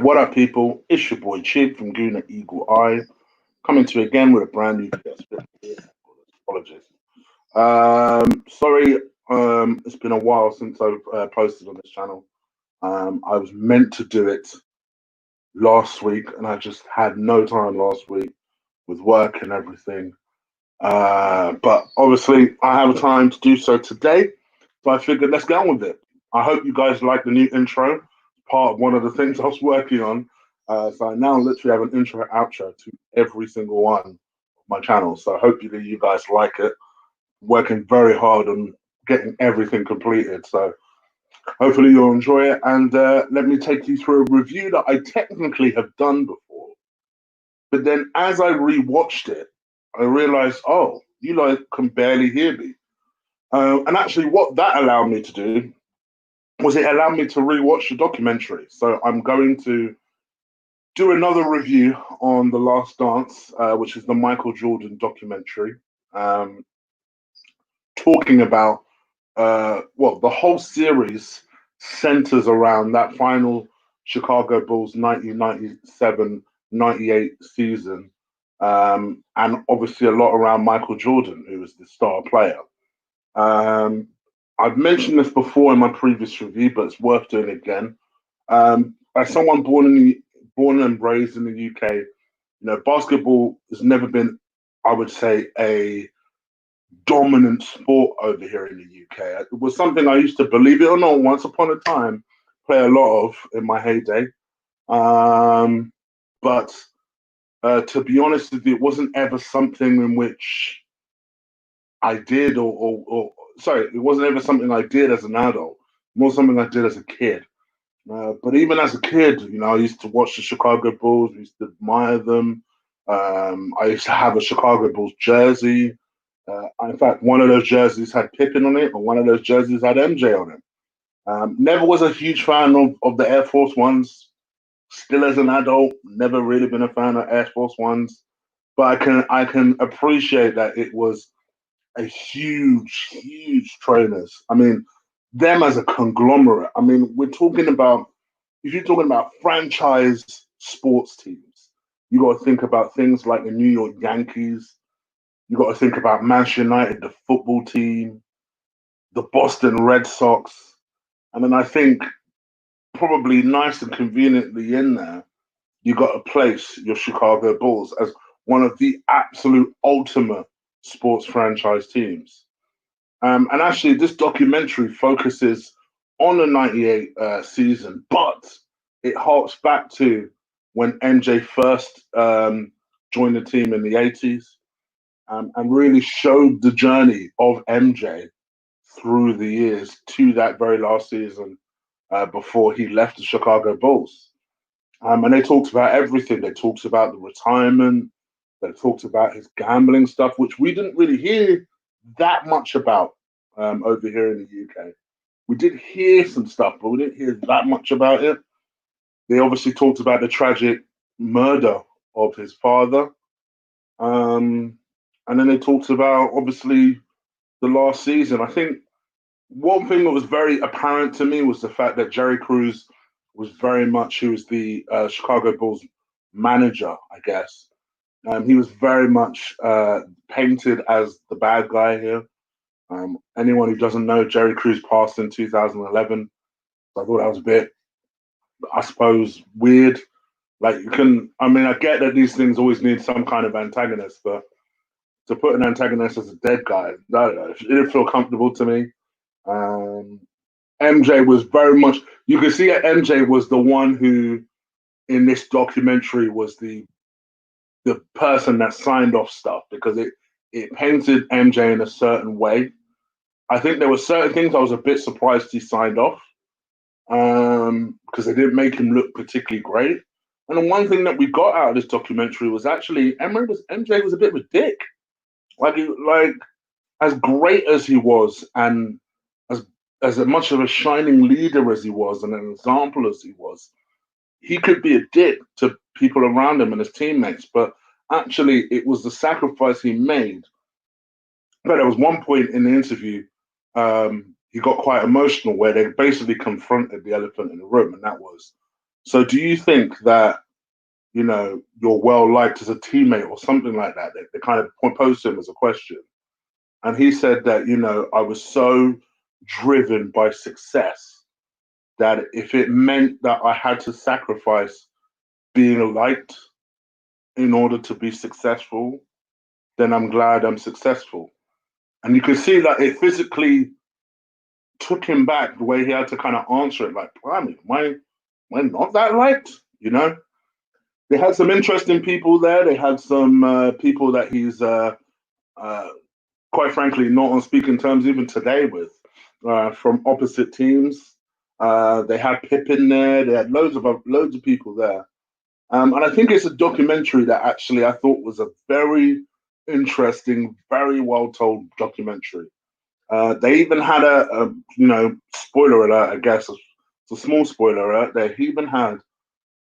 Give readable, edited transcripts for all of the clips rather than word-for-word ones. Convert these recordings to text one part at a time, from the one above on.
what up, people? It's your boy Chig from Guna Eagle Eye, coming to you again with a brand new guest. Apologies. Sorry, it's been a while since I've posted on this channel. I was meant to do it last week, and I just had no time last week with work and everything. But obviously, I have time to do so today, so I figured let's get on with it. I hope you guys like the new intro. Part of one of the things I was working on. So I now literally have an intro outro to every single one of my channels. So hopefully you guys like it. Working very hard on getting everything completed. So hopefully you'll enjoy it. And let me take you through a review that I technically have done before. But then as I rewatched it, I realized, oh, you like can barely hear me. And actually what that allowed me to do was it allowed me to rewatch the documentary. So I'm going to do another review on The Last Dance, which is the Michael Jordan documentary, um, talking about, the whole series centers around that final Chicago Bulls 1997-98 season, and obviously a lot around Michael Jordan, who was the star player. Um, I've mentioned this before in my previous review, but it's worth doing again. As someone born and raised in the UK, basketball has never been, I would say, a dominant sport over here in the UK. It was something I used to, believe it or not, once upon a time, play a lot of in my heyday. But to be honest with you, it wasn't ever something in which I did, or sorry, it wasn't ever something I did as an adult, more something I did as a kid. But even as a kid, I used to watch the Chicago Bulls. I used to admire them. I used to have a Chicago Bulls jersey. In fact, one of those jerseys had Pippen on it, and one of those jerseys had MJ on it. Never was a huge fan of the Air Force Ones. Still, as an adult, never really been a fan of Air Force Ones. But I can appreciate that it was a huge, huge trainers. I mean, them as a conglomerate. I mean, we're talking about, if you're talking about franchise sports teams, you got to think about things like the New York Yankees. You got to think about Manchester United, the football team, the Boston Red Sox, and then I think probably nice and conveniently in there, you got to place your Chicago Bulls as one of the absolute ultimate sports franchise teams. And actually, this documentary focuses on the 98 season, but it harks back to when MJ first joined the team in the 80s, and really showed the journey of MJ through the years to that very last season before he left the Chicago Bulls. And they talked about everything. They talked about the retirement. They talked about his gambling stuff, which we didn't really hear that much about over here in the UK. We did hear some stuff, but we didn't hear that much about it. They obviously talked about the tragic murder of his father. Um, and then they talked about, obviously, the last season. I think one thing that was very apparent to me was the fact that Jerry Cruz was very much, who was the Chicago Bulls manager, I guess. He was very much painted as the bad guy here. Anyone who doesn't know, Jerry Cruz passed in 2011. So I thought that was a bit, I suppose, weird. Like, I mean, I get that these things always need some kind of antagonist, but to put an antagonist as a dead guy, I don't know, it didn't feel comfortable to me. MJ was very much, you can see that MJ was the one who, in this documentary, was the person that signed off stuff, because it painted MJ in a certain way. I think there were certain things I was a bit surprised he signed off, because they didn't make him look particularly great. And the one thing that we got out of this documentary was actually MJ was a bit of a dick. Like as great as he was, and as much of a shining leader as he was, and an example as he was, he could be a dick to people around him and his teammates. But actually, it was the sacrifice he made. But there was one point in the interview, he got quite emotional, where they basically confronted the elephant in the room, and that was So do you think that, you're well liked as a teammate or something like that? They kind of posed to him as a question. And he said that, I was so driven by success that if it meant that I had to sacrifice being liked in order to be successful, then I'm glad I'm successful. And you could see that it physically took him back the way he had to kind of answer it, like, blimey, am I not that liked? They had some interesting people there. They had some people that he's uh, quite frankly not on speaking terms even today with, from opposite teams. They had Pip in there. They had loads of people there. And I think it's a documentary that actually I thought was a very interesting, very well told documentary. They even had spoiler alert, I guess. It's a small spoiler alert. They even had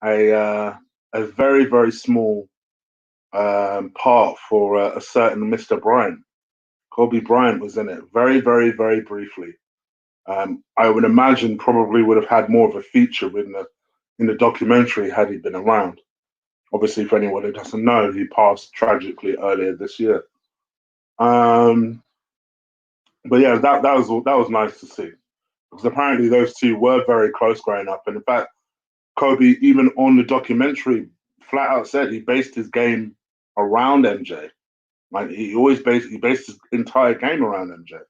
a very, very small part for a certain Mr. Bryant. Kobe Bryant was in it very, very, very briefly. I would imagine probably would have had more of a feature in the documentary had he been around. Obviously, for anyone who doesn't know, he passed tragically earlier this year. But yeah, that was nice to see because apparently those two were very close growing up, and in fact, Kobe even on the documentary flat out said he based his game around MJ. Like he based his entire game around MJ.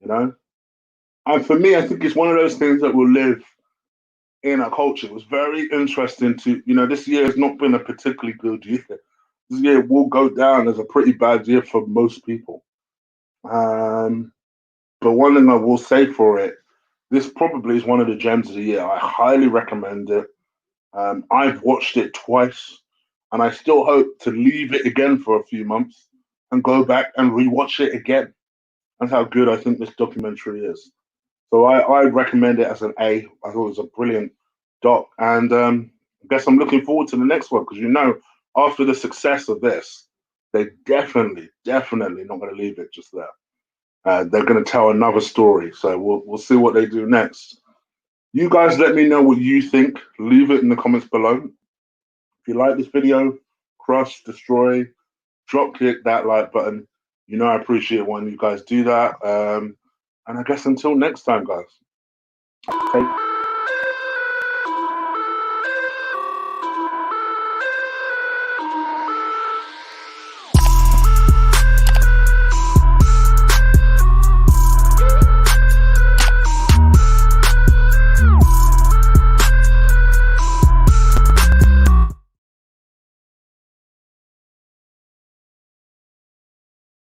You know, and for me, I think it's one of those things that will live in our culture. It was very interesting to, this year has not been a particularly good year. This year will go down as a pretty bad year for most people. Um, but one thing I will say for it, this probably is one of the gems of the year. I highly recommend it. I've watched it twice, and I still hope to leave it again for a few months and go back and rewatch it again. That's how good I think this documentary is. So I recommend it as an A. I thought it was a brilliant doc, and I guess I'm looking forward to the next one because after the success of this, they definitely not going to leave it just there. They're going to tell another story, so we'll see what they do next. You guys, let me know what you think. Leave it in the comments below. If you like this video, crush, destroy, drop kick that like button. I appreciate when you guys do that. And I guess until next time, guys. Take